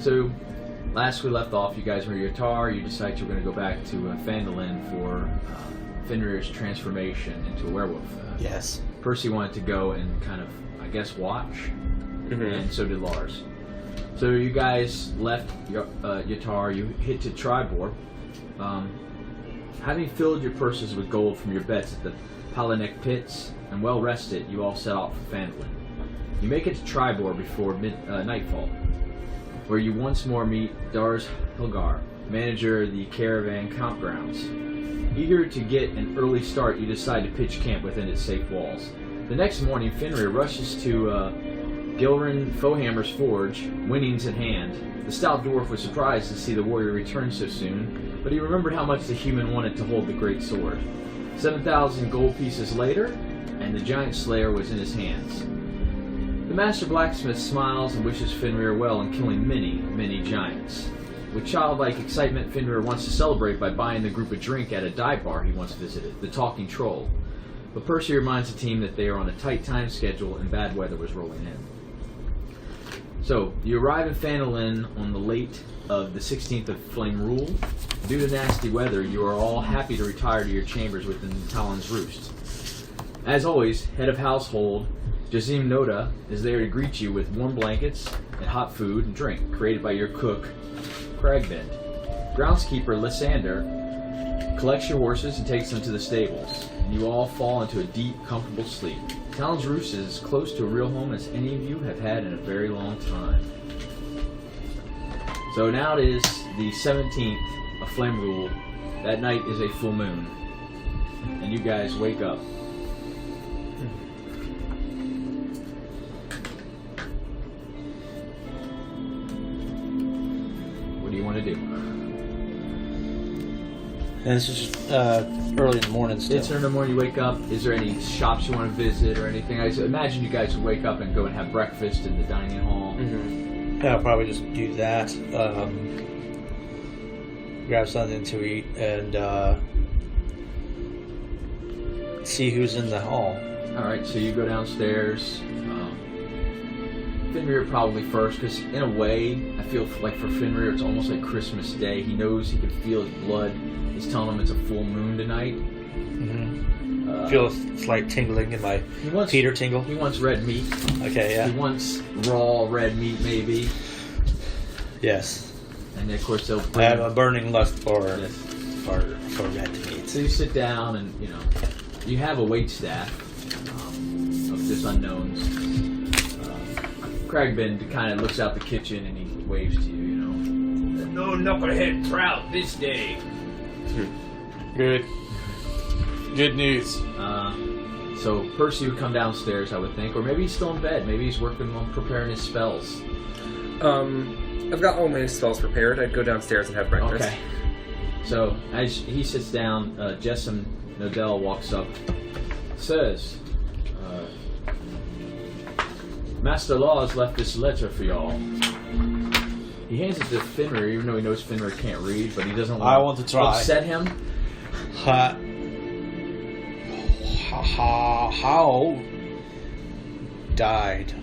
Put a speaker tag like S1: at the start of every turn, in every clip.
S1: So, last we left off, you guys were in your tar. You decided you were going to go back to Phandalin for Fenrir's transformation into a werewolf.
S2: Yes.
S1: Percy wanted to go and kind of, I guess, watch, and so did Lars. So you guys left Yatar, you hit to Tribor. Having filled your purses with gold from your bets at the Palanek pits, and well rested, you all set out for Phandalin. You make it to Tribor before nightfall, where you once more meet Dars Hilgar, manager of the caravan campgrounds. Eager to get an early start, you decide to pitch camp within its safe walls. The next morning, Fenrir rushes to Gilrin Fohammer's forge, winnings in hand. The stout dwarf was surprised to see the warrior return so soon, but he remembered how much the human wanted to hold the great sword. 7,000 gold pieces later, and the giant slayer was in his hands. The master blacksmith smiles and wishes Fenrir well in killing many, many giants. With childlike excitement, Fenrir wants to celebrate by buying the group a drink at a dive bar he once visited, the Talking Troll. But Percy reminds the team that they are on a tight time schedule and bad weather was rolling in. So, you arrive in Phandalin on the late of the 16th of Flame Rule. Due to nasty weather, you are all happy to retire to your chambers within Talon's Roost. As always, head of household Jazim Noda is there to greet you with warm blankets and hot food and drink created by your cook, Cragbend. Groundskeeper Lysander collects your horses and takes them to the stables, and you all fall into a deep, comfortable sleep. Talon's Roost is as close to a real home as any of you have had in a very long time. So now it is the 17th of Flame Rule. That night is a full moon, and you guys wake up. What do you want to do?
S2: And this is early in the morning still.
S1: It's early in the morning, you wake up. Is there any shops you want to visit or anything? I imagine you guys would wake up and go and have breakfast in the dining hall.
S2: Yeah, I'll probably just do that. Grab something to eat and see who's in the hall.
S1: Alright, so you go downstairs. Fenrir probably first, because in a way, I feel like for Fenrir it's almost like Christmas Day. He knows he can feel his blood. He's telling him it's a full moon tonight.
S2: I feel a slight tingling in my Peter tingle.
S1: He wants red meat.
S2: Okay, yeah.
S1: He wants raw red meat, maybe.
S2: Yes.
S1: And of course they'll
S2: I have a burning lust for
S1: yes.
S2: for red meat.
S1: So you sit down and, you have a waitstaff of just unknowns. Cragbend kind of looks out the kitchen and he waves to you, No knucklehead trout this day.
S3: Good news.
S1: So Percy would come downstairs, I would think, or maybe he's still in bed. Maybe he's working on preparing his spells.
S4: I've got all my spells prepared. I'd go downstairs and have breakfast.
S1: Okay. So as he sits down, Jessim Nodell walks up, says, Master Law has left this letter for y'all. He hands it to Fenrir, even though he knows Fenrir can't read, but he doesn't want
S2: to try.
S1: Upset him.
S2: How died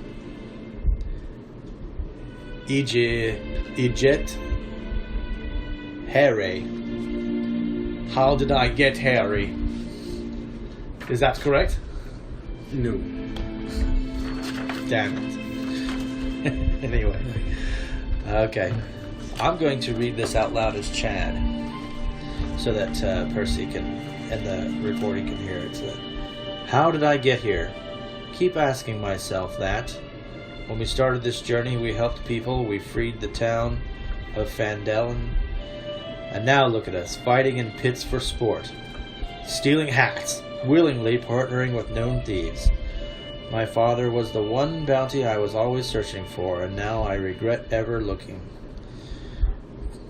S2: Egypt Harry? How did I get Harry? Is that correct?
S4: No.
S2: Damn it. Anyway. Okay. I'm going to read this out loud as Chad, so that Percy can, and the recording can hear it. So, how did I get here? Keep asking myself that. When we started this journey, we helped people, we freed the town of Phandalin, and now look at us, fighting in pits for sport, stealing hats, willingly partnering with known thieves. My father was the one bounty I was always searching for, and now I regret ever looking.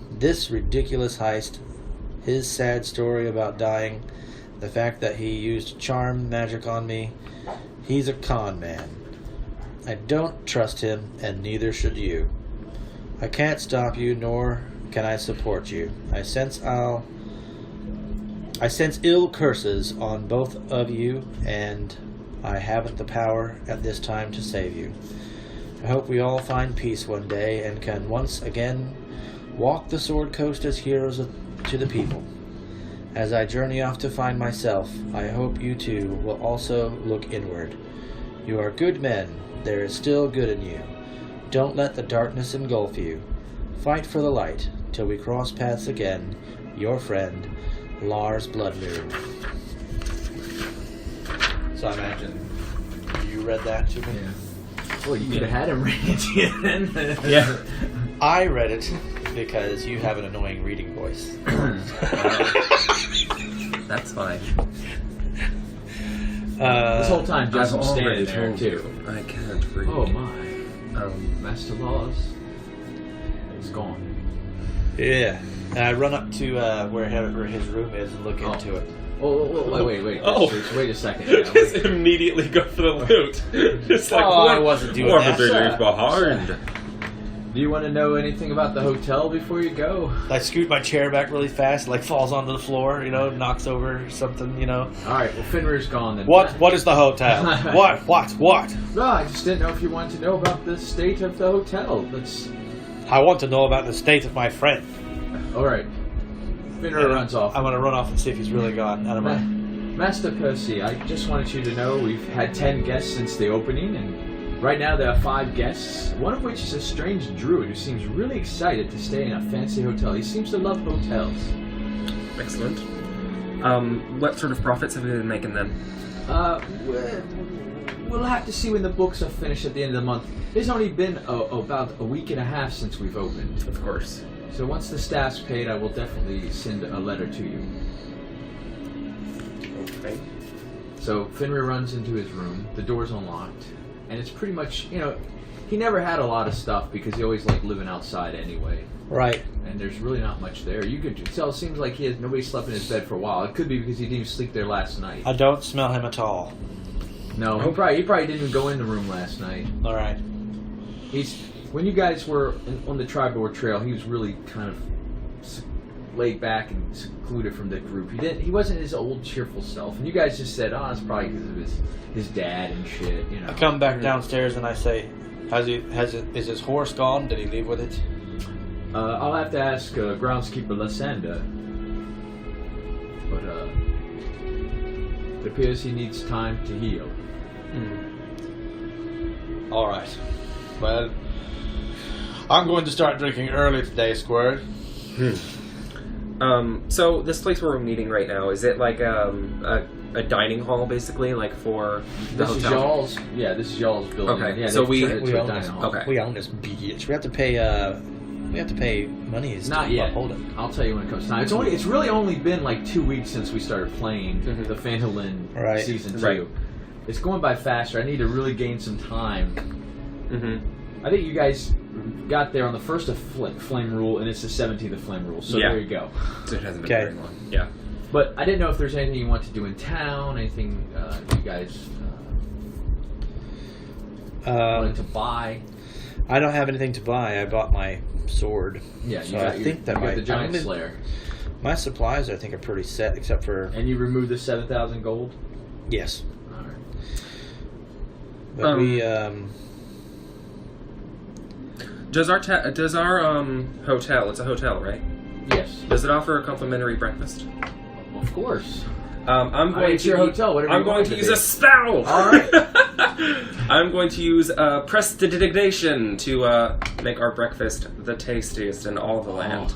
S2: This ridiculous heist, his sad story about dying, the fact that he used charm magic on me, he's a con man. I don't trust him, and neither should you. I can't stop you, nor can I support you. I sense ill curses on both of you, and I haven't the power at this time to save you. I hope we all find peace one day and can once again walk the Sword Coast as heroes to the people. As I journey off to find myself, I hope you too will also look inward. You are good men. There is still good in you. Don't let the darkness engulf you. Fight for the light till we cross paths again. Your friend, Lars Bloodmoon. So I imagine you read that to me?
S1: Yeah. Well, you could have had him read it to you then.
S2: Yeah. I read it because you have an annoying reading voice.
S4: That's fine.
S1: This whole time, Justin's standing there,
S4: told
S1: too.
S4: you I can't read.
S1: Oh, my. Master Laws is gone.
S2: Yeah. And I run up to where his room is and look into it.
S1: Oh, wait.
S3: Oh.
S1: Wait a second. Yeah,
S3: Just immediately go for the loot. Just like,
S2: I wasn't doing that.
S4: There's behind.
S1: Do you want to know anything about the hotel before you go?
S2: I scoot my chair back really fast, like falls onto the floor, knocks over something,
S1: All right, well, Fenrir's gone then.
S2: What is the hotel? What?
S1: No, I just didn't know if you wanted to know about the state of the hotel.
S2: I want to know about the state of my friend.
S1: All right. Fenrir runs off.
S2: I'm going to run off and see if he's really gone. I don't know.
S1: Master Percy, I just wanted you to know we've had 10 guests since the opening, and right now there are 5 guests, one of which is a strange druid who seems really excited to stay in a fancy hotel. He seems to love hotels.
S4: Excellent. What sort of profits have we been making then?
S1: We'll have to see when the books are finished at the end of the month. It's only been about a week and a half since we've opened.
S4: Of course.
S1: So once the staff's paid, I will definitely send a letter to you.
S4: Okay.
S1: So Fenrir runs into his room. The door's unlocked. And it's pretty much, he never had a lot of stuff because he always liked living outside anyway.
S2: Right.
S1: And there's really not much there. You could tell it seems like nobody slept in his bed for a while. It could be because he didn't even sleep there last night.
S2: I don't smell him at all.
S1: No, he probably didn't even go in the room last night.
S2: All right.
S1: When you guys were on the Tribor Trail, he was really kind of laid back and secluded from the group. He wasn't his old cheerful self. And you guys just said, it's probably because of his dad and shit.
S2: I come back downstairs and I say, is his horse gone? Did he leave with it?
S1: I'll have to ask groundskeeper Lysander. But it appears he needs time to heal.
S2: All right. Well, I'm going to start drinking early today, Squirt.
S4: So this place where we're meeting right now, is it like a dining hall, basically, like for the
S1: This
S4: hotel?
S1: this is y'all's building.
S4: Okay,
S1: Yeah,
S4: so we
S1: own
S2: this.
S4: Okay.
S2: We own this bitch. We have to pay money.
S1: Not yet.
S2: Hold it.
S1: I'll tell you when it comes time. It's really only been like 2 weeks since we started playing the Phantom Season 2.
S4: Right.
S1: It's going by faster. I need to really gain some time.
S4: Mm-hmm.
S1: I think you guys got there on the 1st of Flame Rule, and it's the 17th of Flame Rule, so there you go.
S4: So it hasn't been very long. Yeah.
S1: But I didn't know if there's anything you want to do in town, anything you guys wanted to buy.
S2: I don't have anything to buy. I bought my sword.
S1: Yeah,
S2: so I think that
S1: the Giant Slayer.
S2: My supplies, I think, are pretty set, except for...
S1: And you removed the 7,000 gold?
S2: Yes.
S1: All right.
S2: But we...
S4: Does our hotel? It's a hotel, right?
S1: Yes.
S4: Does it offer a complimentary breakfast?
S1: Of course.
S4: I'm going
S1: it's
S4: to
S1: your hotel. Whatever
S4: I'm going to use a spell.
S1: All right.
S4: I'm going to use prestidigitation to make our breakfast the tastiest in all the land.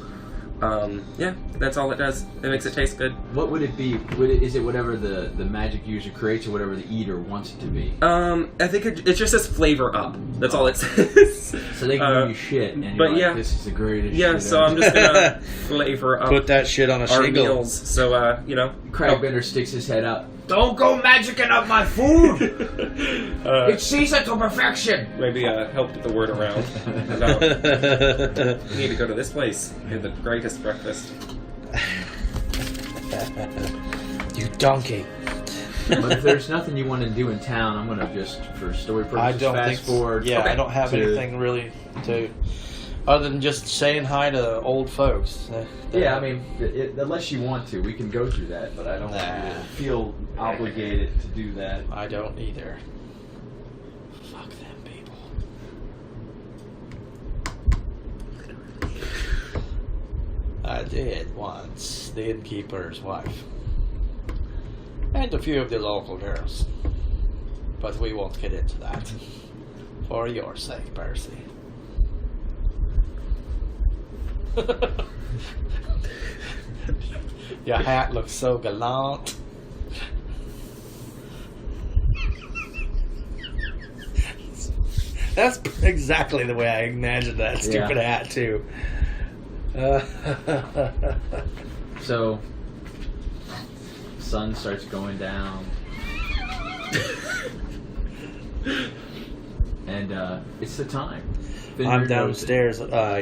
S4: Yeah, that's all it does. It makes it taste good.
S1: What would it be? Is it whatever the magic user creates or whatever the eater wants it to be?
S4: I think it just says flavor up. That's all it says.
S1: So they can give you shit, and you're
S4: but
S1: like,
S4: yeah,
S1: this is the greatest shit.
S4: Yeah, so I'm just gonna flavor up.
S2: Put that shit on a
S4: our
S2: shingle.
S4: meals. So
S1: Cragbender sticks his head up. Don't go magicking up my food! It's seasoned to perfection!
S4: Maybe help get the word around. About, we need to go to this place. Get the greatest breakfast.
S2: You donkey.
S1: But if there's nothing you want to do in town, I'm gonna just, for story purposes,
S2: I don't
S1: fast forward.
S2: Yeah, I don't have anything really to... Other than just saying hi to old folks.
S1: Yeah, I mean, unless you want to, we can go through that, but I don't feel obligated to do that.
S2: I don't either. Fuck them people. did once, the innkeeper's wife. And a few of the local girls. But we won't get into that. For your sake, Percy. Your hat looks so gallant. That's exactly the way I imagined that stupid hat, too.
S1: So, sun starts going down. And it's the time. Fenrir
S2: I'm
S1: knows
S2: downstairs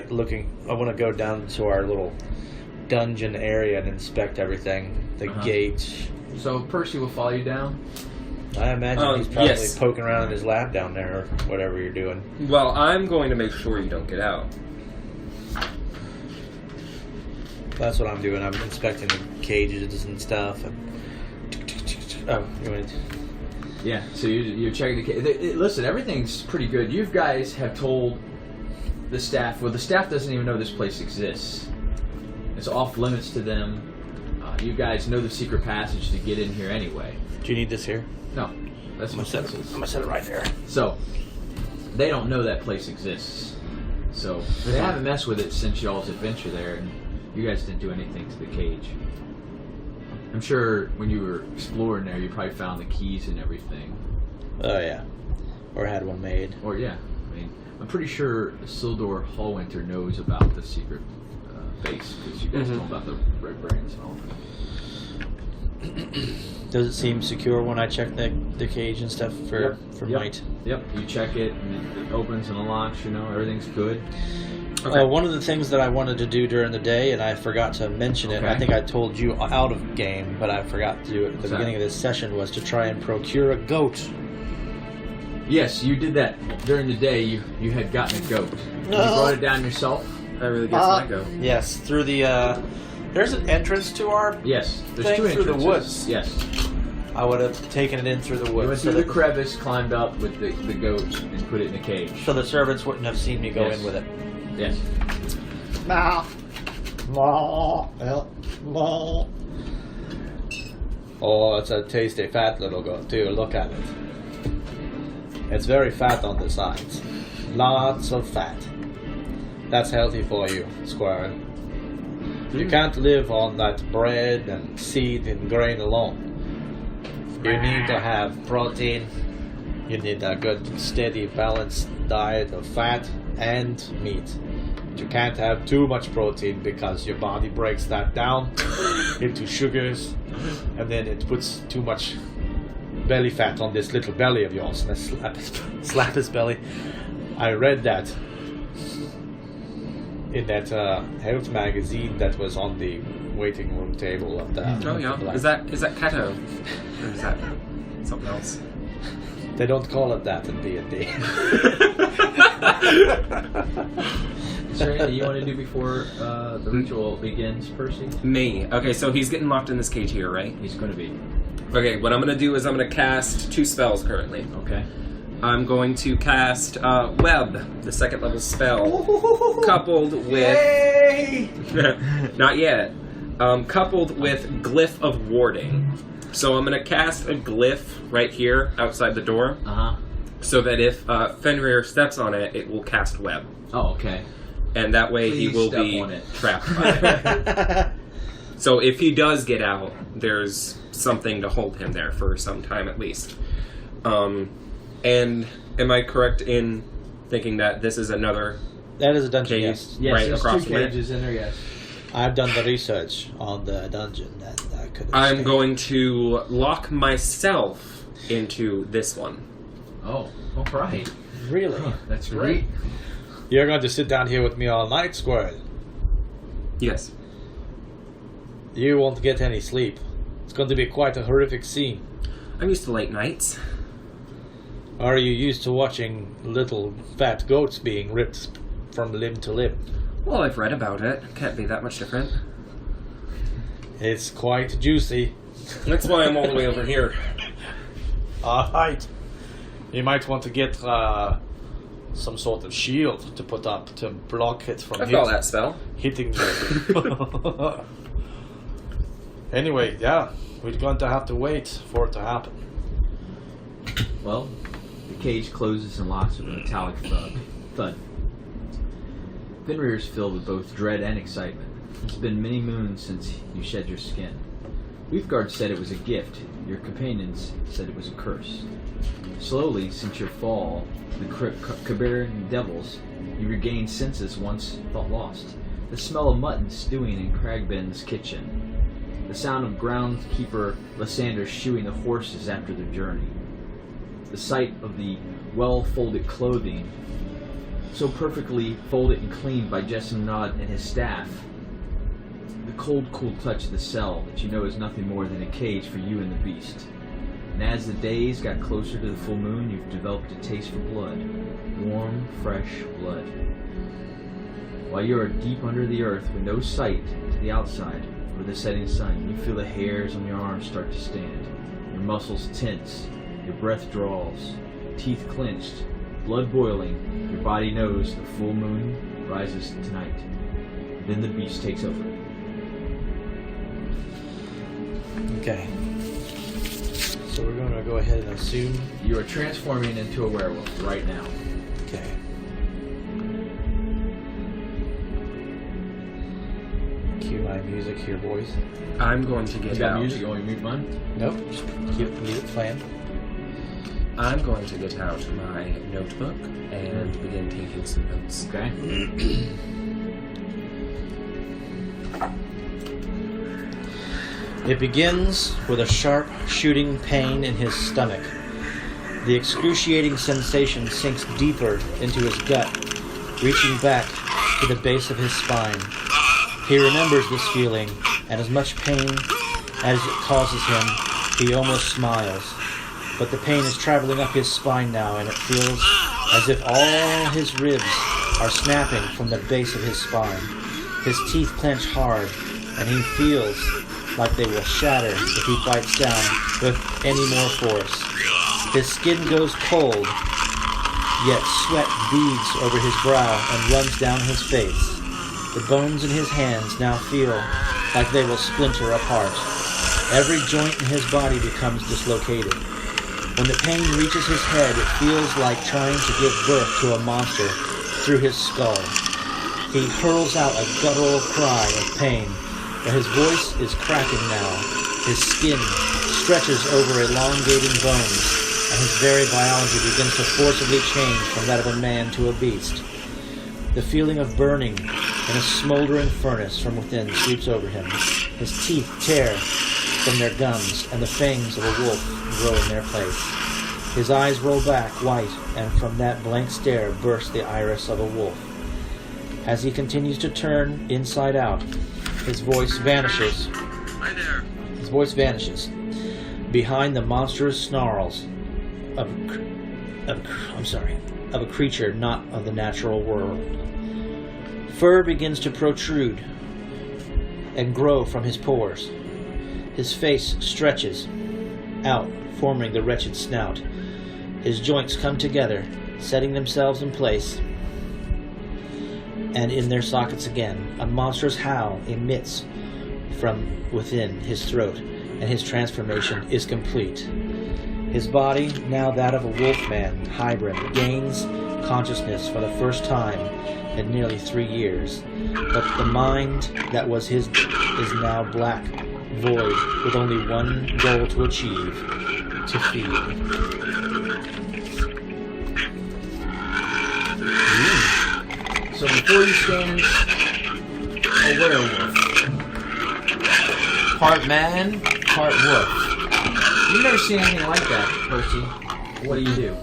S2: looking. I want to go down to our little dungeon area and inspect everything. The gate.
S1: it. So Percy will follow you down.
S2: I imagine he's probably
S4: yes.
S2: poking around in his lab down there or whatever you're doing.
S4: Well, I'm going to make sure you don't get out.
S2: That's what I'm doing. I'm inspecting the cages and stuff. And oh, you want to...
S1: Yeah, so you're checking the case. Listen, everything's pretty good. You guys have told the staff. Well, the staff doesn't even know this place exists. It's off limits to them. You guys know the secret passage to get in here anyway.
S2: Do you need this here?
S1: No, that's
S2: I'm
S1: what
S2: gonna
S1: this is.
S2: set it right there.
S1: So they don't know that place exists. So they haven't messed with it since y'all's adventure there, and you guys didn't do anything to the cage. I'm sure when you were exploring there, you probably found the keys and everything.
S2: Oh yeah, or had one made.
S1: Or yeah, I mean, I'm pretty sure Sildor Hallwinter knows about the secret base because you guys know about the red brains and all that.
S2: Does it seem secure when I check the cage and stuff for might?
S1: Yep, you check it and it opens and unlocks. You know, everything's good.
S4: Okay.
S2: One of the things that I wanted to do during the day, and I forgot to mention it,
S1: Okay.
S2: I think I told you out of game, but I forgot to do it at the beginning of this session, was to try and procure a goat.
S1: Yes, you did that during the day. You had gotten a goat. You brought it down yourself.
S4: That really gets my go.
S2: Yes, through the, there's an entrance to our
S1: Yes, there's
S2: thing
S1: two
S2: through the
S1: entrances.
S2: woods.
S1: Yes,
S2: I would have taken it in through the
S1: you went
S2: woods.
S1: through
S2: So
S1: the
S2: that,
S1: crevice, climbed up with the goat, and put it in the cage.
S2: so the servants wouldn't have seen me go
S1: Yes.
S2: in with it.
S1: Yes.
S2: Oh, it's a tasty fat little goat too. Look at it. It's very fat on the sides. Lots of fat. That's healthy for you, squirrel. You can't live on that bread and seed and grain alone. You need to have protein. You need a good, steady, balanced diet of fat and meat. You can't have too much protein because your body breaks that down into sugars, and then it puts too much belly fat on this little belly of yours, and I slap his belly. I read that in that health magazine that was on the waiting room table of the.
S4: Oh yeah. Is that Kato? Or is that something else?
S2: They don't call it that in D&D.
S1: Is there anything you want to do before the ritual begins, Percy?
S4: Me. Okay, so he's getting locked in this cage here, right?
S1: He's going to be.
S4: Okay, what I'm going to do is I'm going to cast 2 spells currently.
S1: Okay.
S4: I'm going to cast Web, the 2nd level spell, coupled with...
S2: Yay!
S4: Not yet. Coupled with Glyph of Warding. So I'm going to cast a glyph right here outside the door, so that if Fenrir steps on it, it will cast Web.
S1: Oh, okay.
S4: And that way
S1: Please
S4: he will
S1: step
S4: be
S1: on it.
S4: trapped by it. So if he does get out, there's something to hold him there for some time at least. And am I correct in thinking that this is another
S2: That is a dungeon,
S4: cage
S2: yes.
S1: Yes,
S4: right
S1: there's
S4: across
S1: 2
S4: from it?
S1: cages in there, yes.
S2: I've done the research on the dungeon that I could.
S4: I'm going to lock myself into this one.
S1: Oh, all right.
S2: Really?
S1: That's great.
S2: You're going to sit down here with me all night, squirrel.
S4: Yes.
S2: You won't get any sleep. It's going to be quite a horrific scene.
S4: I'm used to late nights.
S2: Are you used to watching little fat goats being ripped from limb to limb?
S4: Well, I've read about it. Can't be that much different.
S2: It's quite juicy.
S4: That's why I'm all the way over here.
S2: Alright. You might want to get some sort of shield to put up to block it from
S4: I've got that spell.
S2: hitting the... Anyway, yeah, we're going to have to wait for it to happen.
S1: Well, the cage closes and locks with a metallic thud. Fenrir is filled with both dread and excitement. It's been many moons since you shed your skin. Leafguard said it was a gift. Your companions said it was a curse. Slowly, since your fall, the Kabarian devils, you regained senses once thought lost. The smell of mutton stewing in Cragben's kitchen. The sound of groundkeeper Lysander shoeing the horses after their journey. The sight of the well-folded clothing, so perfectly folded and cleaned by Jessamnod and his staff. The cold, cool touch of the cell that you know is nothing more than a cage for you and the beast. And as the days got closer to the full moon, you've developed a taste for blood. Warm, fresh blood. While you are deep under the earth with no sight to the outside or the setting sun, you feel the hairs on your arms start to stand. Your muscles tense. Your breath draws. Teeth clenched. Blood boiling. Your body knows the full moon rises tonight. Then the beast takes over.
S2: Okay. So we're going to go ahead and assume...
S1: You are transforming into a werewolf right now.
S2: Okay. Cue my music here, boys.
S4: I'm going to
S1: You
S4: get
S1: got
S4: out.
S1: music? You want me to mute mine?
S2: Nope. Just keep music playing.
S4: I'm going to get out my notebook and begin taking some notes.
S1: Okay.
S2: It begins with a sharp shooting pain in his stomach. The excruciating sensation sinks deeper into his gut, reaching back to the base of his spine. He remembers this feeling, and as much pain as it causes him, he almost smiles. But the pain is traveling up his spine now, and it feels as if all his ribs are snapping from the base of his spine. His teeth clench hard, and he feels like they will shatter if he bites down with any more force. His skin goes cold, yet sweat beads over his brow and runs down his face. The bones in his hands now feel like they will splinter apart. Every joint in his body becomes dislocated. When the pain reaches his head, it feels like trying to give birth to a monster through his skull. He hurls out a guttural cry of pain, but his voice is cracking now. His skin stretches over elongating bones, and his very biology begins to forcibly change from that of a man to a beast. The feeling of burning in a smoldering furnace from within sweeps over him. His teeth tear from their gums, and the fangs of a wolf grow in their place. His eyes roll back white, and from that blank stare bursts the iris of a wolf. As he continues to turn inside out, his voice vanishes.
S5: Hi there.
S2: His voice vanishes behind the monstrous snarls of a creature not of the natural world. Fur begins to protrude and grow from his pores. His face stretches out, forming the wretched snout. His joints come together, setting themselves in place and in their sockets again. A monstrous howl emits from within his throat, and his transformation is complete. His body, now that of a wolfman hybrid, gains consciousness for the first time in nearly 3 years. But the mind that was his is now black, void, with only one goal to achieve: to feed.
S1: So before you stand a werewolf. Part man, part wolf. You've never seen anything like that, Percy. What do?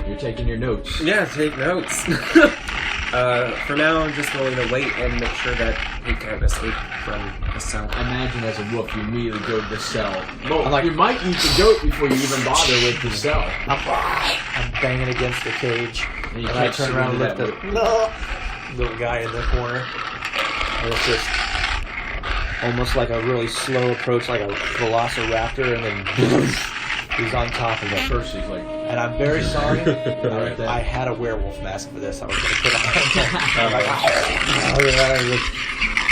S1: You're taking your notes.
S4: Yeah, take notes. For now, I'm just willing to wait and make sure that he can't escape from the cell.
S1: Imagine as a wolf, you immediately go to the cell. Well, you might eat the goat before you even bother with the cell.
S2: I'm banging against the cage,
S1: And
S2: and I turn around and look at the little guy in the corner. And it's just almost like a really slow approach, like a velociraptor, and then He's on top of it.
S1: Percy's like,
S2: And I'm very sorry.
S1: Alright,
S2: I had a werewolf mask for this. I was going to put on.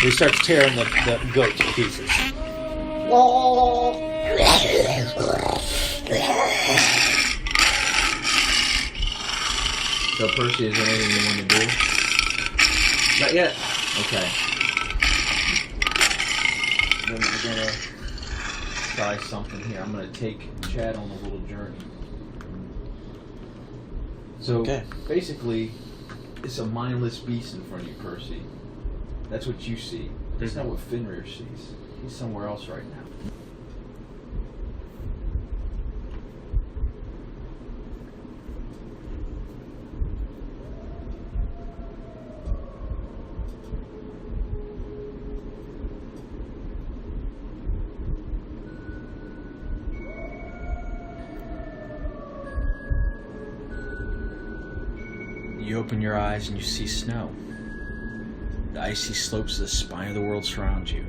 S2: He starts tearing the goat to pieces.
S1: so Percy, is there anything you want to do?
S2: Not yet.
S1: Okay. Then we're gonna try something here. I'm gonna take Chad on a little journey. So
S2: Okay.
S1: basically, it's a mindless beast in front of you, Percy. That's what you see. That's not what Fenrir sees. He's somewhere else right now. You open your eyes and you see snow. The icy slopes of the spine of the world surround you.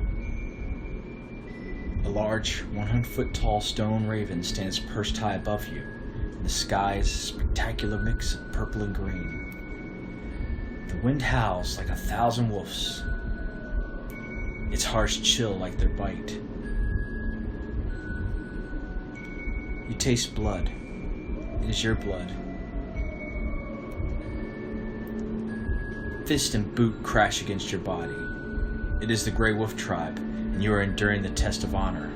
S1: A large, 100-foot tall stone raven stands perched high above you. In the sky is a spectacular mix of purple and green. The wind howls like 1,000 wolves. Its harsh chill like their bite. You taste blood. It is your blood. Fist and boot crash against your body. It is the Grey Wolf tribe, and you are enduring the test of honor.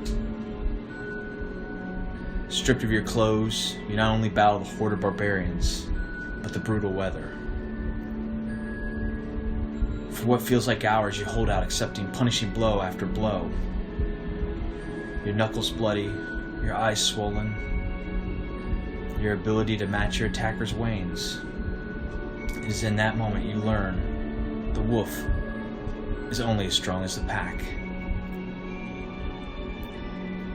S1: Stripped of your clothes, you not only battle the horde of barbarians, but the brutal weather. For what feels like hours, you hold out, accepting punishing blow after blow. Your knuckles bloody, your eyes swollen. Your ability to match your attackers wanes. It is in that moment you learn the wolf is only as strong as the pack.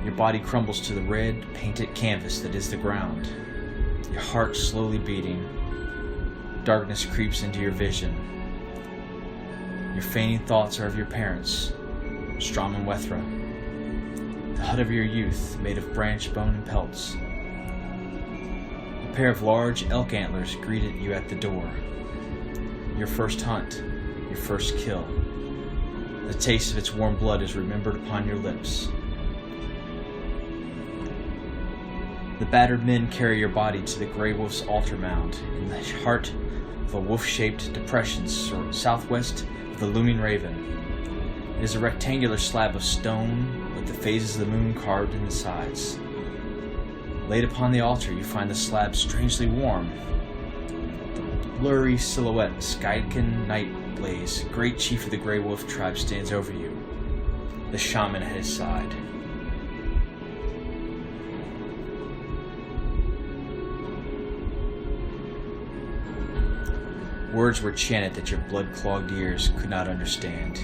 S1: Your body crumbles to the red, painted canvas that is the ground. Your heart slowly beating. Darkness creeps into your vision. Your fainting thoughts are of your parents, Strom and Wethra. The hut of your youth, made of branch, bone, and pelts. A pair of large elk antlers greeted you at the door. Your first hunt, your first kill. The taste of its warm blood is remembered upon your lips. The battered men carry your body to the Grey Wolf's altar mound in the heart of a wolf-shaped depression southwest of the looming Raven. It is a rectangular slab of stone with the phases of the moon carved in the sides. Laid upon the altar, you find the slab strangely warm. Blurry silhouette, Skyken Nightblaze, great chief of the Grey Wolf tribe, stands over you, the shaman at his side. Words were chanted that your blood-clogged ears could not understand,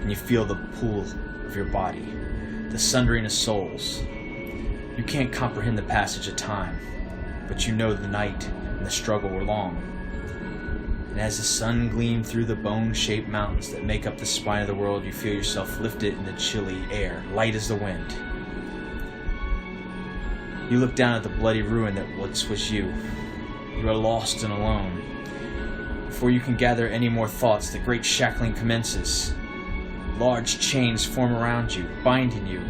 S1: and you feel the pull of your body, the sundering of souls. You can't comprehend the passage of time, but you know the night and the struggle were long. And as the sun gleamed through the bone-shaped mountains that make up the spine of the world, you feel yourself lifted in the chilly air, light as the wind. You look down at the bloody ruin that once was you. You are lost and alone. Before you can gather any more thoughts, the great shackling commences. Large chains form around you, binding you.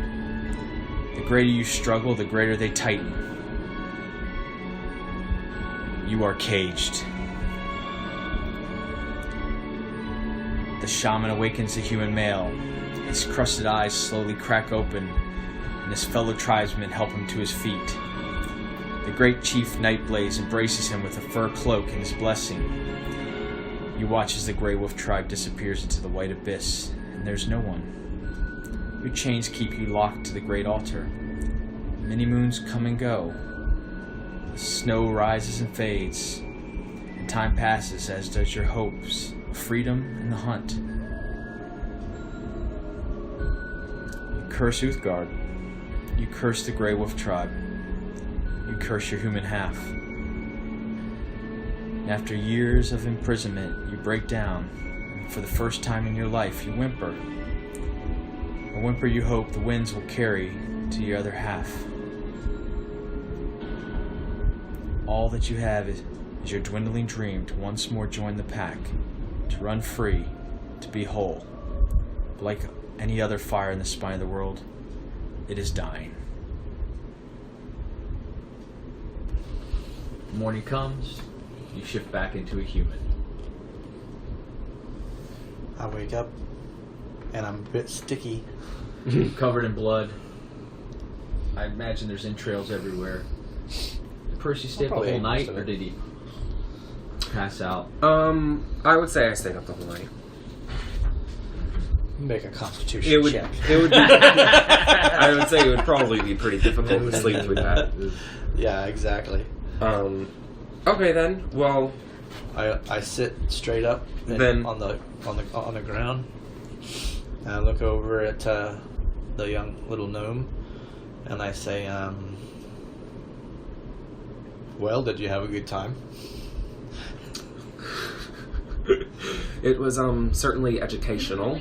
S1: The greater you struggle, the greater they tighten. You are caged. The shaman awakens the human male. His crusted eyes slowly crack open, and his fellow tribesmen help him to his feet. The great chief Nightblaze embraces him with a fur cloak and his blessing. You watch as the Grey Wolf tribe disappears into the white abyss, and there's no one. Your chains keep you locked to the great altar. Many moons come and go. The snow rises and fades, and time passes, as does your hopes of freedom and the hunt. You curse Uthgard. You curse the Grey Wolf tribe. You curse your human half. And after years of imprisonment, you break down, and for the first time in your life, you whimper. A whimper you hope the winds will carry to your other half.
S5: all that you have is your dwindling dream to once more join the pack, to run free, to be whole. But like any other fire in the spine of the world, it is dying.
S1: Morning comes, you shift back into a human.
S2: I wake up, and I'm a bit sticky.
S1: Covered in blood. I imagine there's entrails everywhere. Did Percy stay up the
S2: probably
S1: whole
S2: ate
S1: night,
S2: most of
S1: or
S2: it.
S1: did he pass out?
S4: I would say I stayed up the whole night.
S2: Make a constitution
S4: It would.
S2: check.
S4: It would be. I would say it would probably be pretty difficult to sleep through that.
S2: Yeah, exactly.
S4: Okay then. Well,
S2: I sit straight up and
S4: Then-
S2: on the ground, and I look over at the young little gnome, and I say, "Well, did you have a good time?"
S4: it was certainly educational.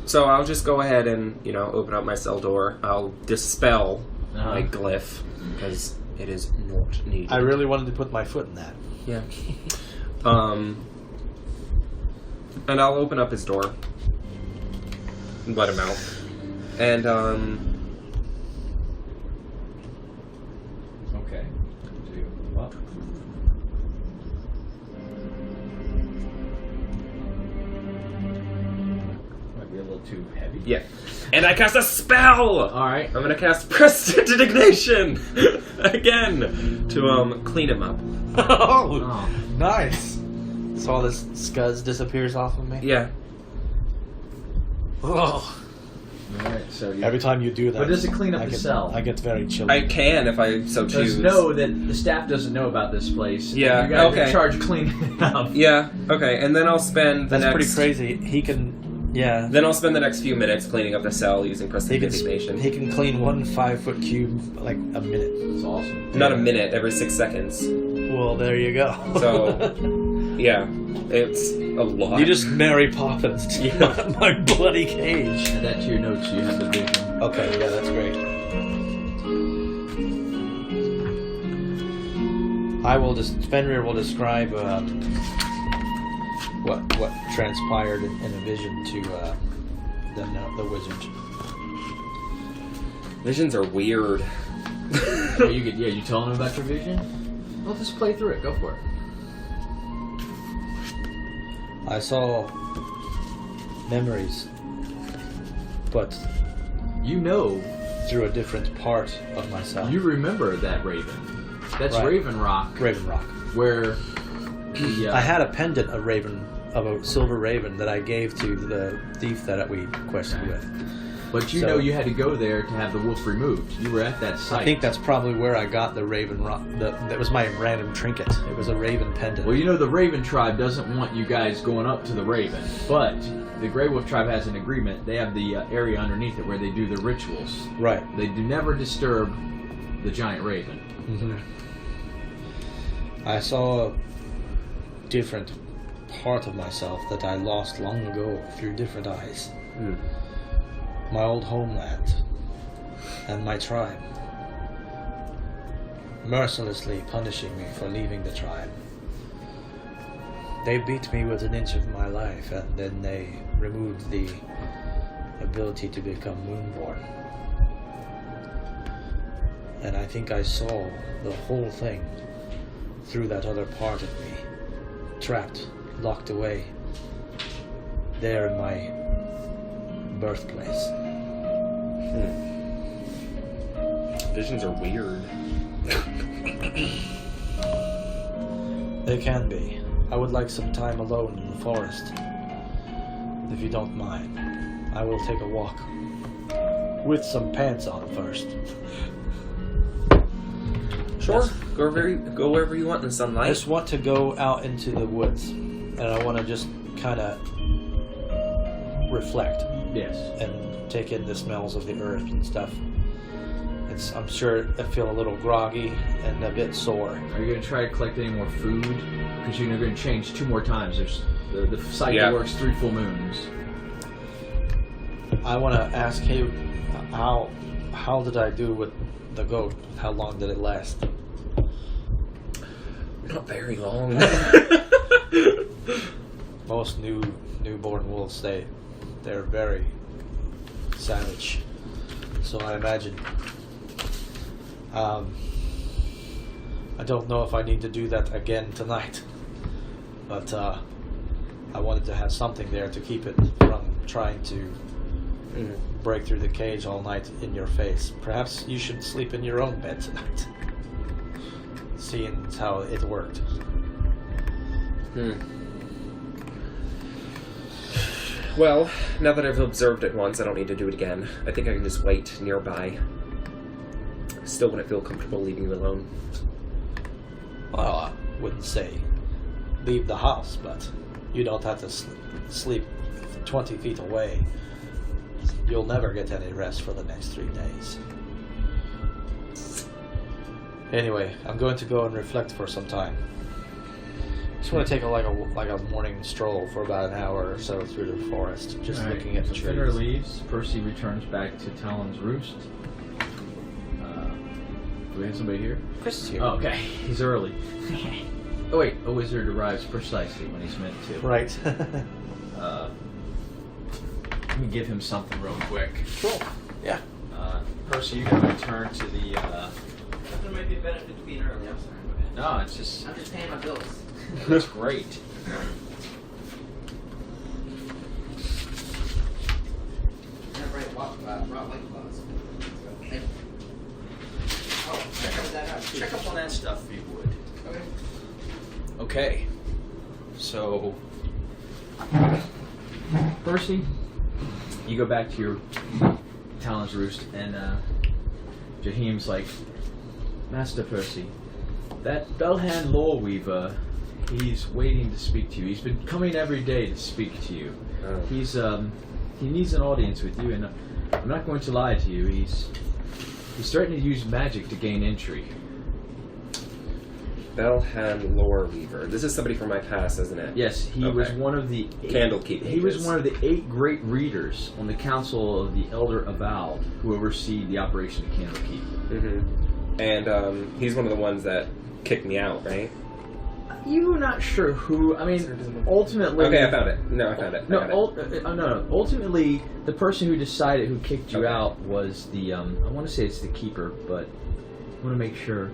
S4: So I'll just go ahead and open up my cell door. I'll dispel my glyph because it is not needed.
S2: I really wanted to put my foot in that.
S4: Yeah. And I'll open up his door and let him out. And
S1: Okay. So you open them up. Might be a little too heavy.
S4: yeah. And I cast a spell.
S1: Alright.
S4: I'm gonna cast Prestidignation again to clean him up.
S2: Oh, nice! So all this scuzz disappears off of me?
S4: Yeah.
S2: Oh.
S1: Alright, so you...
S2: Every time you do that,
S1: But does it clean up the cell?
S2: I get very chilly.
S4: I can if I so choose.
S1: Just know that the staff doesn't know about this place.
S4: Yeah,
S1: You guys are
S4: okay.
S1: in charge of cleaning it up.
S4: Yeah. Okay. And then I'll spend the
S2: That's
S4: next.
S2: pretty crazy. He can, yeah.
S4: Then I'll spend the next few minutes cleaning up the cell using Prestidignation.
S2: He can clean 1 5-foot cube like a minute.
S1: It's awesome.
S4: Not a minute, every 6 seconds.
S2: Well, there you go.
S4: So, yeah, it's a lot.
S2: You just Mary Poppins to my bloody cage.
S1: Add that to your notes so you have the vision.
S2: Okay, yeah, that's great. Fenrir will describe what transpired in a vision to the wizard.
S4: Visions are weird.
S1: You telling them about your vision? Well, just play through it. Go for it.
S2: I saw memories, but
S1: You know,
S2: through a different part of myself.
S1: you remember that raven. That's
S2: Right.
S1: Raven Rock,
S2: Raven Rock.
S1: where the
S2: I had a pendant of a silver raven that I gave to the thief that we quested with.
S1: But you
S2: So-
S1: know you had to go there to have the wolf removed. You were at that site.
S2: I think that's probably where I got the raven rock. That was my random trinket. It was a raven pendant.
S1: Well, you know the Raven tribe doesn't want you guys going up to the Raven, but the Grey Wolf tribe has an agreement. They have the area underneath it where they do the rituals.
S2: Right.
S1: They do never disturb the giant raven.
S2: Mm-hmm. I saw a different part of myself that I lost long ago through different eyes. My old homeland and my tribe, mercilessly punishing me for leaving the tribe. They beat me with an inch of my life, and then they removed the ability to become moonborn. And I think I saw the whole thing through that other part of me, trapped, locked away, there in my birthplace.
S4: Visions are weird.
S2: They can be. I would like some time alone in the forest. If you don't mind, I will take a walk. With some pants on first.
S4: Sure.
S2: Yes.
S4: Go wherever you want in the
S2: I
S4: sunlight.
S2: just want to go out into the woods. And I want to just kind of reflect
S1: Yes.
S2: and take in the smells of the earth and stuff. I'm sure I feel a little groggy and a bit sore.
S1: Are you going to try to collect any more food? Because you're going to change 2 more times. There's the cycle
S4: Yeah.
S1: works 3 full moons.
S2: I want to ask you, how did I do with the goat? How long did it last?
S4: Not very long.
S2: Most newborn wolves, they're very savage. So I imagine. I don't know if I need to do that again tonight, but I wanted to have something there to keep it from trying to break through the cage all night in your face. Perhaps you should sleep in your own bed tonight, seeing how it worked.
S4: Well, now that I've observed it once, I don't need to do it again. I think I can just wait nearby. Still wouldn't feel comfortable leaving you alone.
S2: Well, I wouldn't say leave the house, but you don't have to sleep 20 feet away. You'll never get any rest for the next 3 days. Anyway, I'm going to go and reflect for some time. Just want to take a morning stroll for about an hour or so through the forest, just looking at the trees.
S1: Fenrir leaves. Percy returns back to Talon's Roost. Do we have somebody here?
S2: Chris is here.
S1: Oh, okay, he's early. Oh wait, a wizard arrives precisely when he's meant to.
S2: Right.
S1: Let me give him something real quick.
S2: Cool. Yeah.
S1: Percy, you can return to the.
S6: There might be a benefit to being early. I'm sorry. Go ahead.
S1: No, it's just.
S6: I'm just paying my bills.
S1: That's great. Check up on that stuff if you would. Okay. So, Percy, you go back to your Talon's Roost, and Jahim's like, Master Percy, that Bellhand Lore Weaver, he's waiting to speak to you. He's been coming every day to speak to you.
S4: Oh.
S1: He needs an audience with you, and I'm not going to lie to you. He's starting to use magic to gain entry.
S4: Bellhand Lore Weaver. This is somebody from my past, isn't it?
S1: Yes, he was one of the
S4: Candlekeep
S1: He was
S4: mages.
S1: one of the 8 great readers on the Council of the Elder Avowed, who oversee the operation of Candlekeep.
S4: Mm-hmm. And he's one of the ones that kicked me out, right?
S1: You're not sure who. I mean, ultimately.
S4: Okay, I found it. No, I found it.
S1: No. Ultimately, the person who decided who kicked you out was the. I want to say it's the keeper, but I want to make sure.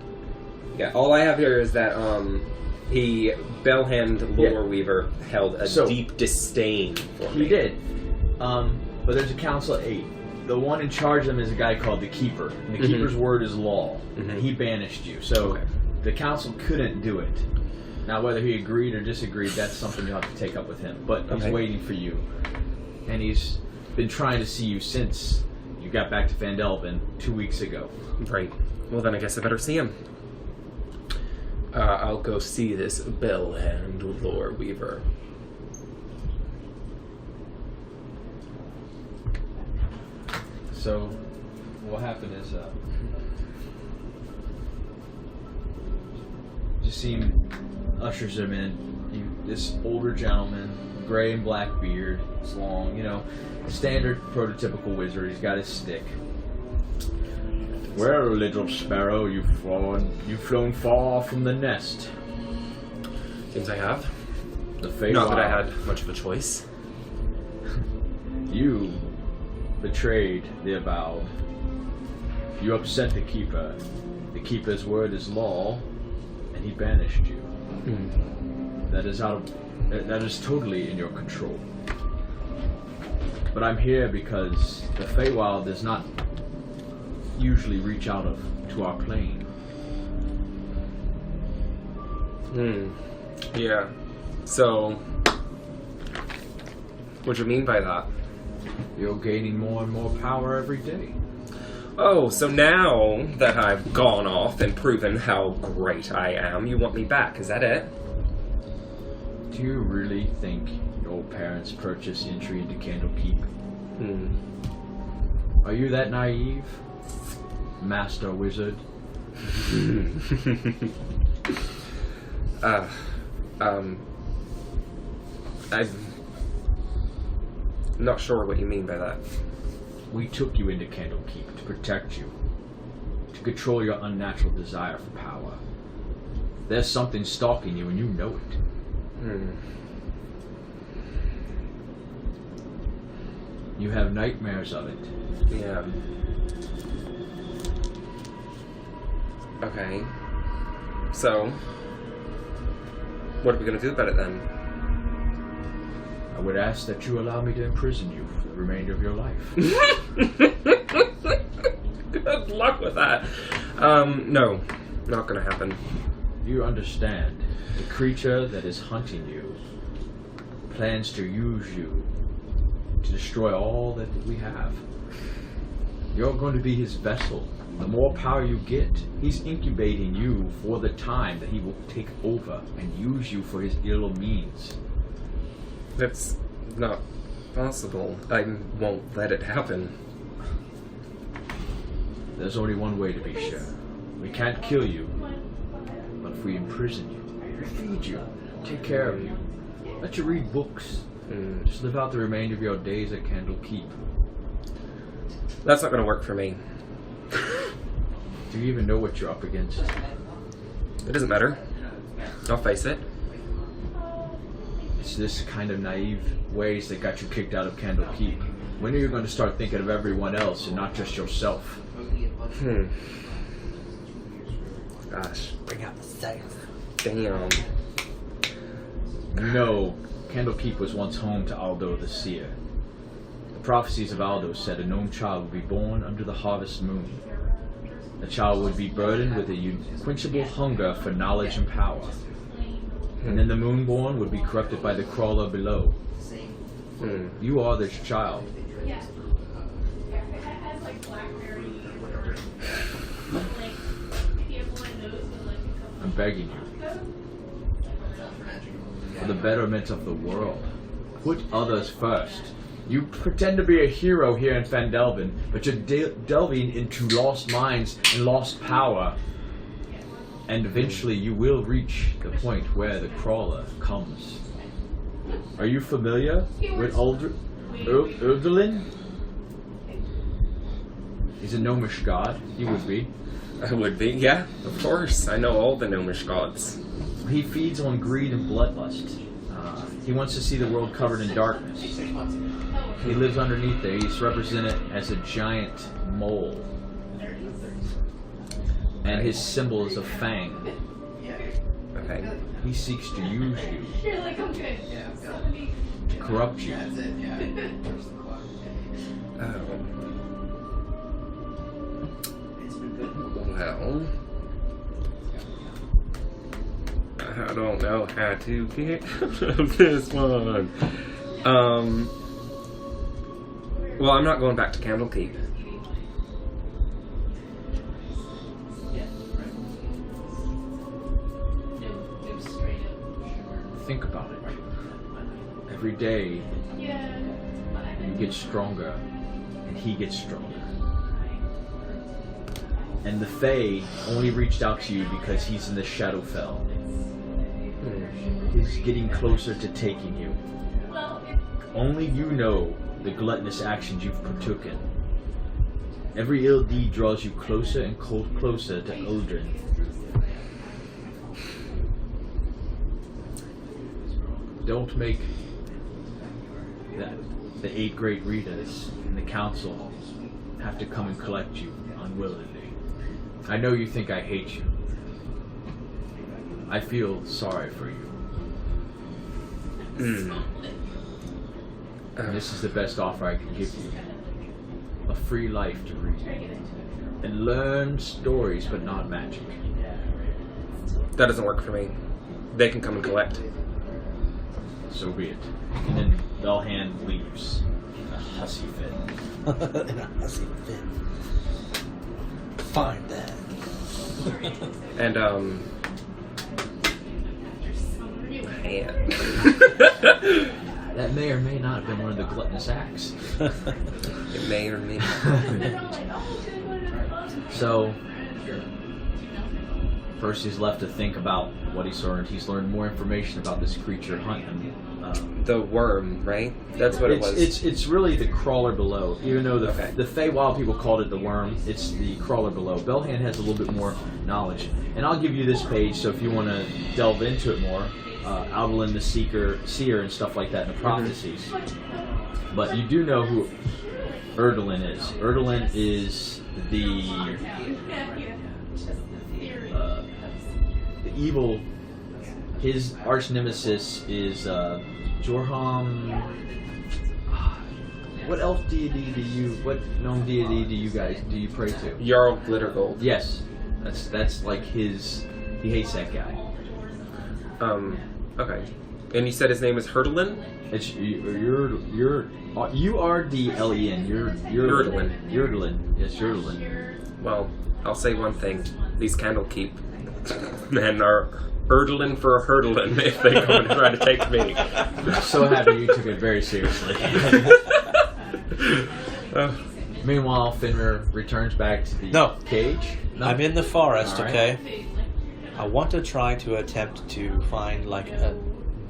S4: Yeah, all I have here is that Bellhand Lore Weaver held a deep disdain for me.
S1: He did. But there's a council of 8. The one in charge of them is a guy called the Keeper. And the Keeper's word is law.
S4: Mm-hmm.
S1: And he banished you. So the council couldn't do it. Now, whether he agreed or disagreed, that's something you'll have to take up with him. But he's waiting for you. And he's been trying to see you since you got back to Phandelven 2 weeks ago.
S4: Right. Well, then I guess I better see him. I'll go see this Bellhand Lore Weaver.
S1: So, what happened is, just seeing ushers him in. This older gentleman, gray and black beard, it's long, standard prototypical wizard. He's got his stick. Well, little sparrow, you've flown far from the nest.
S4: Seems I have.
S1: The Feywild.
S4: Not that I had much of a choice.
S1: You betrayed the Avowed. You upset the Keeper. The Keeper's word is law, and he banished you. That is totally in your control. But I'm here because the Feywild does not usually reach out to our plane.
S4: Yeah. So, what do you mean by that?
S1: You're gaining more and more power every day.
S4: Oh, so now that I've gone off and proven how great I am, you want me back, is that it?
S1: Do you really think your parents purchased entry into Candlekeep? Are you that naive, Master Wizard?
S4: I'm not sure what you mean by that.
S1: We took you into Candlekeep to protect you, to control your unnatural desire for power. There's something stalking you and you know it. You have nightmares of it.
S4: Yeah. Okay. So, what are we gonna do about it then?
S1: I would ask that you allow me to imprison you for the remainder of your life.
S4: Good luck with that. No. Not gonna happen.
S1: You understand, the creature that is hunting you plans to use you to destroy all that we have. You're going to be his vessel. The more power you get, he's incubating you for the time that he will take over and use you for his ill means.
S4: That's not possible. I won't let it happen.
S1: There's only one way to be sure. We can't kill you, but if we imprison you, feed you, take care of you, let you read books, just live out the remainder of your days at Candlekeep.
S4: That's not gonna work for me.
S1: Do you even know what you're up against?
S4: It doesn't matter. I'll face it.
S1: It's this kind of naive ways that got you kicked out of Candlekeep. When are you going to start thinking of everyone else and not just yourself?
S4: Gosh.
S2: Bring out the safe.
S4: Damn.
S1: You know, Candlekeep was once home to Aldo the Seer. The prophecies of Aldo said a gnome child would be born under the harvest moon. The child would be burdened with a unquenchable hunger for knowledge and power. And then the moonborn would be corrupted by the crawler below. You are this child. I'm begging you. For the betterment of the world. Put others first. You pretend to be a hero here in Phandelvin, but you're delving into lost minds and lost power. And eventually you will reach the point where the crawler comes. Are you familiar with Urdlin? He's a gnomish god. He would be.
S4: I would be, yeah, of course. I know all the gnomish gods.
S1: He feeds on greed and bloodlust. He wants to see the world covered in darkness. He lives underneath there. He's represented as a giant mole. And his symbol is a fang.
S4: Okay.
S1: He seeks to use you. To corrupt you.
S4: Oh. Well, I don't know how to get out of this one. Well, I'm not going back to Candlekeep.
S1: Think about it. Every day, you get stronger, and he gets stronger. And the Fae only reached out to you because he's in the Shadowfell. He's getting closer to taking you. Only you know the gluttonous actions you've partooken. Every ill deed draws you closer and closer to Odin. Don't make the 8 great readers and the council have to come and collect you unwillingly. I know you think I hate you. I feel sorry for you. And this is the best offer I can give you. A free life to read. And learn stories, but not magic.
S4: That doesn't work for me. They can come and collect.
S1: So be it. And then Bellhand leaves. In a hussy fit.
S2: In a hussy fit. Find that.
S4: And,
S1: That may or may not have been one of the gluttonous acts.
S4: It may or may not.
S1: So, Percy's left to think about what he's learned. He's learned more information about this creature hunting.
S4: The worm, right? That's what it was.
S1: It's really the crawler below. Even though the
S4: Okay.
S1: Feywild people called it the worm, it's the crawler below. Bellhand has a little bit more knowledge. And I'll give you this page, so if you want to delve into it more, Aldolin the Seer and stuff like that in the prophecies. But you do know who Erdolin is. Erdolin is the evil. His arch nemesis is Jorham. What elf deity what gnome deity do you pray to?
S4: Jarl Glittergold.
S1: Yes, that's like his. He hates that guy.
S4: Okay. And you said his name is Herdolin?
S1: It's URDLEN.
S4: Erdolin.
S1: Erdolin. Yes, Erdolin.
S4: Well, I'll say one thing. These Candlekeep men are Erdolin for a hurdlin if they come and try to take me.
S1: I'm so happy you took it very seriously. Meanwhile, Fenrir returns back to the cage. No?
S2: I'm in the forest,
S1: All right.
S2: okay? I want to try to attempt to find like a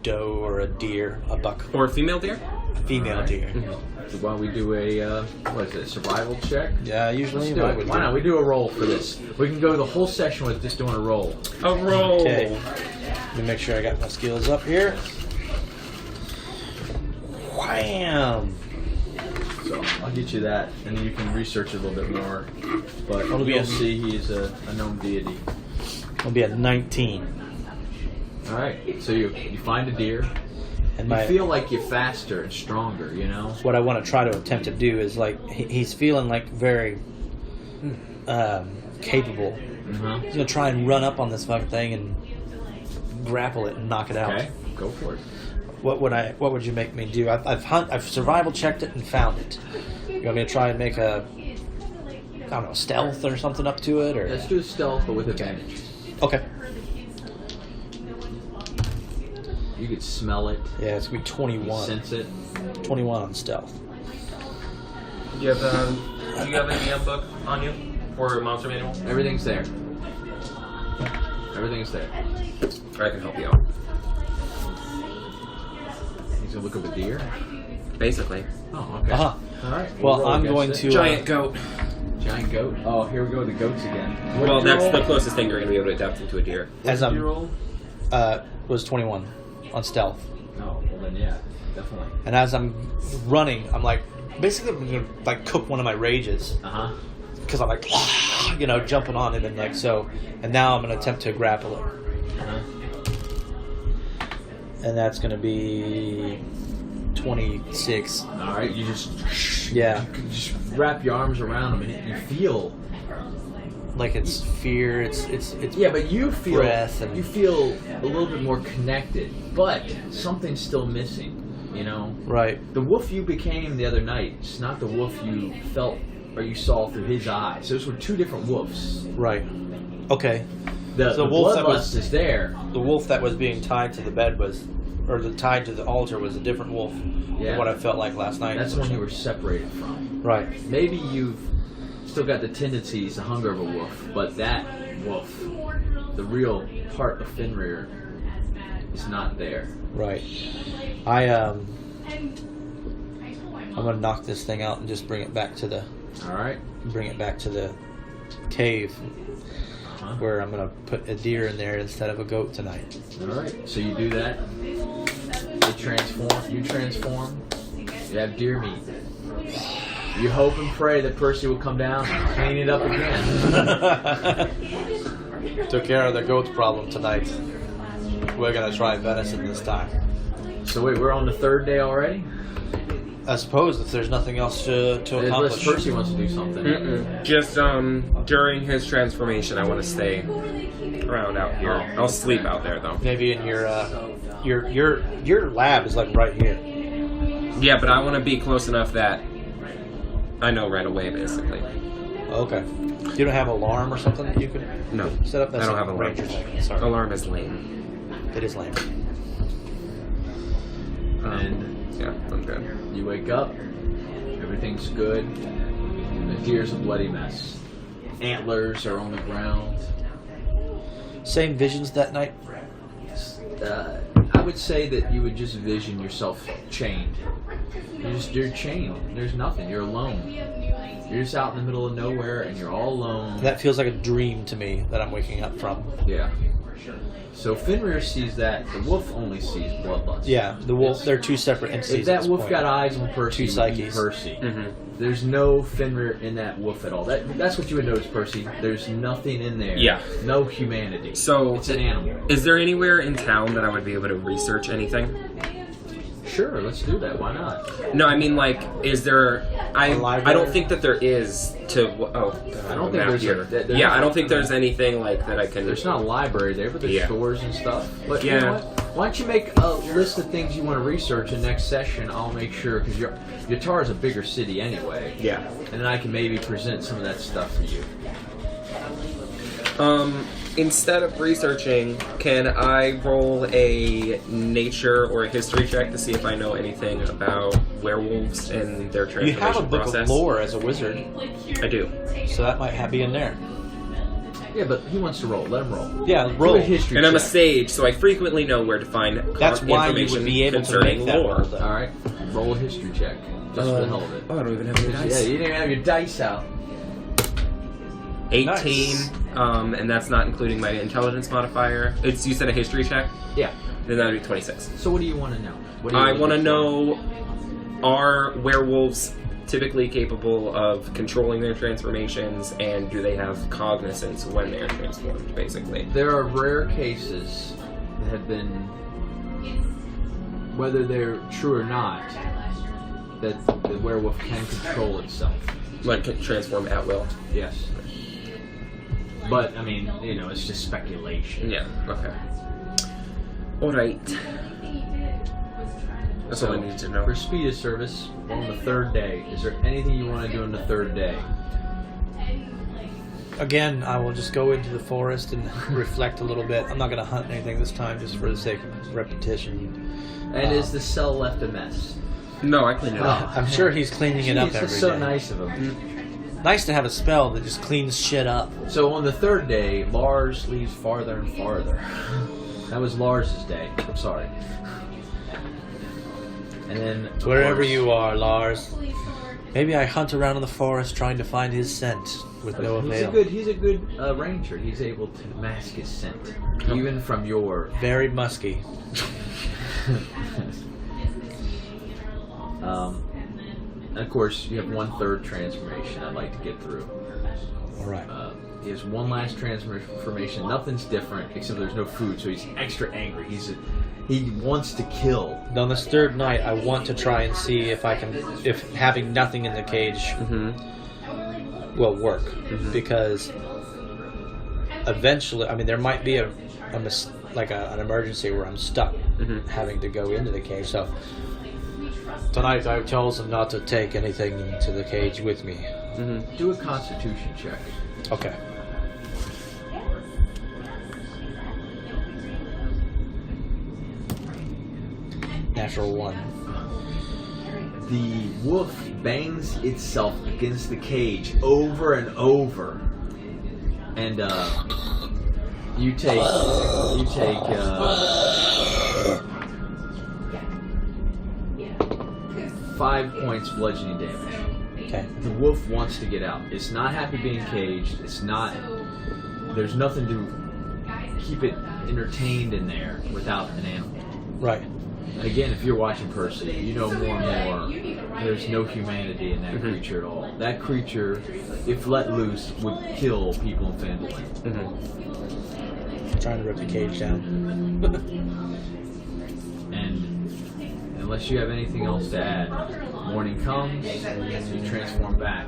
S2: doe or a deer, a buck,
S4: Or a female deer?
S2: a female
S1: All right.
S2: deer.
S1: So why don't we do a survival check?
S2: Yeah, usually
S1: Let's do
S2: I
S1: it.
S2: would
S1: Why not? We do a roll for this. We can go the whole session with just doing a roll.
S4: A roll!
S2: Okay. Let me make sure I got my skills up here. Wham!
S1: So I'll get you that, and then you can research it a little bit more. But
S2: What'll be
S1: you'll
S2: a-
S1: see he's a gnome deity.
S2: I'll be at 19.
S1: All right. So you find a deer.
S2: And
S1: You feel like you're faster and stronger. You know.
S2: what I want to try to attempt to do is like he's feeling like very capable.
S1: Uh-huh.
S2: He's gonna try and run up on this fucking thing and grapple it and knock it out.
S1: Okay. Go for it.
S2: What would you make me do? I've survival checked it and found it. You want me to try and make a I don't know, stealth or something up to it, or
S1: Let's do stealth, but with advantage.
S2: okay?
S1: You could smell it.
S2: Yeah, it's gonna be
S1: You
S2: 21.
S1: sense it.
S2: 21 on stealth.
S4: Do you have a DM book on you? Or a monster manual?
S1: Everything's there. Everything's there.
S4: I can help you out.
S1: He's gonna look up a deer.
S4: Basically.
S1: Oh, okay.
S2: Uh-huh.
S1: All right.
S2: Well,
S1: roll
S2: I'm
S1: against
S2: going
S1: it.
S2: to
S4: Giant goat.
S1: Giant goat. Oh, here we go with the goats again.
S4: Well, that's the closest thing you're going to be able to adapt into a deer.
S2: as
S1: What did you
S2: I'm
S1: roll?
S2: was 21 on stealth.
S1: Oh, well then yeah, definitely.
S2: And as I'm running, I'm like, basically I'm gonna like cook one of my rages
S1: Uh huh.
S2: because I'm like, jumping on it and like so. And now I'm gonna attempt to grapple it,
S1: Uh-huh.
S2: and that's gonna be 26.
S1: All right, you just
S2: Yeah,
S1: just wrap your arms around him and you feel.
S2: like it's fear. It's
S1: Yeah, but you feel
S2: breath and-
S1: you feel a little bit more connected, but something's still missing. You know,
S2: right.
S1: the wolf you became the other night. It's not the wolf you felt or you saw through his eyes. Those were two different wolves.
S2: Right. Okay.
S1: The
S2: So the wolf that
S1: bloodlust
S2: was-
S1: is there.
S2: The wolf that was being tied to the bed tied to the altar was a different wolf
S1: Yeah.
S2: than what I felt like last night.
S1: That's the one you were separated from.
S2: Right.
S1: Maybe you've still got the tendencies, the hunger of a wolf, but that wolf, the real part of Fenrir, is not there.
S2: Right. I'm gonna knock this thing out and just bring it back to the cave
S1: Uh-huh.
S2: where I'm gonna put a deer in there instead of a goat tonight.
S1: All right. So you do that. They transform. You transform. You have deer meat. You hope and pray that Percy will come down and clean it up again.
S2: Took care of the goat problem tonight. We're gonna try venison this time.
S1: So wait, we're on the third day already?
S2: I suppose if there's nothing else to
S1: Unless
S2: accomplish.
S1: Percy wants to do something.
S4: Just during his transformation, I want to stay around out here. I'll sleep out there though.
S2: Maybe in your lab is like right here.
S4: Yeah, but I want to be close enough that I know right away, basically.
S2: Okay. You don't have alarm or something that you could
S4: No,
S2: set up?
S4: I don't have
S2: a
S4: alarm.
S2: ranger thing. Sorry.
S4: Alarm is lame.
S2: It is lame.
S1: And
S4: Yeah, I'm good.
S1: you wake up, everything's good. The deer's a bloody mess. Antlers are on the ground.
S2: same visions that night?
S1: I would say that you would just vision yourself chained. You're chained. There's nothing. You're alone. You're just out in the middle of nowhere, and you're all alone.
S2: That feels like a dream to me that I'm waking up from.
S1: Yeah. So Fenrir sees that. The wolf only sees bloodlust.
S2: Yeah, the wolf. They're two separate entities.
S1: If that
S2: at this
S1: wolf
S2: point.
S1: got eyes on Percy,
S2: Two
S1: it would be
S2: psyches.
S1: Percy.
S4: Mm-hmm.
S1: There's no Fenrir in that wolf at all. That's what you would notice, Percy. There's nothing in there.
S4: Yeah.
S1: No humanity.
S4: So,
S1: it's an animal.
S4: Is there anywhere in town that I would be able to research anything?
S1: Sure, let's do that. Why not?
S4: No, I mean, like, is there... I don't think that there is to... Oh,
S1: I don't think there's
S4: here.
S1: there's
S4: I don't think there's anything, like, that I can...
S1: There's not a library there, but there's stores and stuff. But you know what? Why don't you make a list of things you want to research in next session? I'll make sure, because Yatar is a bigger city anyway.
S4: Yeah.
S1: And then I can maybe present some of that stuff for you.
S4: Instead of researching, can I roll a nature or a history check to see if I know anything about werewolves and their
S2: You
S4: transformation
S2: have a book
S4: process?
S2: of lore as a wizard,
S4: I do.
S2: so that might be in there.
S1: Yeah, but he wants to roll. Let him roll.
S2: Yeah,
S1: Do
S2: roll.
S1: a history
S4: And I'm a
S1: check.
S4: sage, so I frequently know where to find
S2: That's why you
S4: information
S2: would be able to
S4: concerning
S2: make that
S4: lore.
S2: roll, though.
S1: All right, roll a history check. Just for the hell of it.
S4: Oh, I don't even have any
S1: Yeah,
S4: dice.
S1: you didn't even have your dice out.
S4: 18,
S2: Nice.
S4: And that's not including my intelligence modifier. You said a history check?
S1: Yeah.
S4: Then that would be 26.
S1: So what do you want to know? What do you
S4: I want to
S1: looking
S4: know, are werewolves typically capable of controlling their transformations, and do they have cognizance when they are transformed, basically?
S1: for? There are rare cases that have been, whether they're true or not, that the werewolf can control itself.
S4: Like, transform at will?
S1: Yes. But, I mean, you know, it's just speculation.
S4: Yeah, okay. Alright. That's all I need to know.
S1: For speed of service, on the third day, is there anything you want to do on the third day?
S2: Again, I will just go into the forest and reflect a little bit. I'm not going to hunt anything this time, just for the sake of repetition.
S1: And is the cell left a mess?
S4: No, I cleaned it up.
S2: I'm sure he's cleaning it up
S1: Jeez,
S2: every
S1: that's so
S2: day.
S1: nice of him.
S2: Nice to have a spell that just cleans shit up.
S1: So on the third day, Lars leaves farther and farther. That was Lars's day. I'm sorry. And then
S2: Wherever you are, Lars. Maybe I hunt around in the forest trying to find his scent with no avail.
S1: He's a good ranger. He's able to mask his scent, even from your.
S2: Very musky.
S1: And of course, you have 1/3 transformation. I'd like to get through.
S2: All right.
S1: He has one last transformation. Nothing's different except there's no food, so he's extra angry. He wants to kill.
S2: On this third night, I want to try and see if if having nothing in the cage will work, because eventually, I mean, there might be an emergency where I'm stuck having to go into the cage. So tonight, I've chosen not to take anything into the cage with me.
S1: Do a Constitution check.
S2: Okay. Natural 1.
S1: The wolf bangs itself against the cage over and over, and you take 5 points bludgeoning damage.
S2: Okay.
S1: The wolf wants to get out. It's not happy being caged. There's nothing to keep it entertained in there without an animal.
S2: Right.
S1: And again, if you're watching Percy, you know more and more. There's no humanity in that creature at all. That creature, if let loose, would kill people in Fandolin.
S2: Trying to rip the cage down.
S1: And unless you have anything else to add, morning comes, you transform back.